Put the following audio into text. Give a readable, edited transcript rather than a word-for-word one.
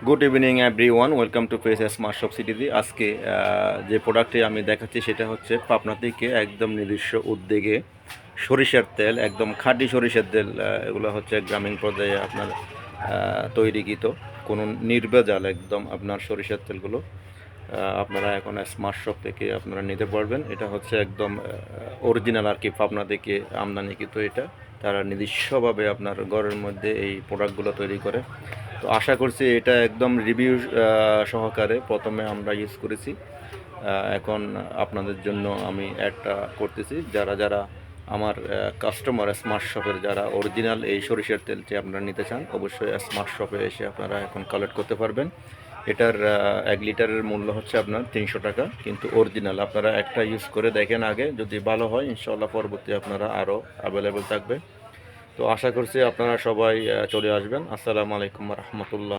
Good evening everyone, welcome to face smart shop সিটিতে। আজকে যে প্রোডাক্টটি আমি দেখাচ্ছি সেটা হচ্ছে পাবনা থেকে একদম নিজস্ব উদ্যোগে সরিষার তেল, একদম খাঁটি সরিষার তেল। এগুলো হচ্ছে গ্রামীণ পর্যায়ে আপনার তৈরিকৃত, কোনো নির্ভেজাল একদম আপনার সরিষার তেলগুলো আপনারা এখন স্মার্ট শপ থেকে আপনারা নিতে পারবেন। এটা হচ্ছে একদম অরিজিনাল আর কি, পাবনা থেকে আমদানিকৃত। এটা তারা নিজস্বভাবে আপনার ঘরের মধ্যে এই প্রোডাক্টগুলো তৈরি করে। তো আশা করছি এটা একদম রিভিউ সহকারে প্রথমে আমরা ইউজ করেছি। এখন আপনাদের জন্য আমি অ্যাডটা করতেছি। যারা যারা আমার কাস্টমার স্মার্ট শপের, যারা অরিজিনাল এই সরিষার তেলটি আপনারা নিতে চান, অবশ্যই স্মার্ট শপে এসে আপনারা এখন কালেক্ট করতে পারবেন। এটার 1 লিটারের মূল্য হচ্ছে আপনার 300 টাকা, কিন্তু অরিজিনাল। আপনারা একটা ইউজ করে দেখেন আগে, যদি ভালো হয় ইনশাল্লাহ পরবর্তী আপনারা আরও অ্যাভেলেবেল থাকবে। তো আশা করছি আপনারা সবাই চলে আসবেন। আসসালামু আলাইকুম রহমতুল্লাহ।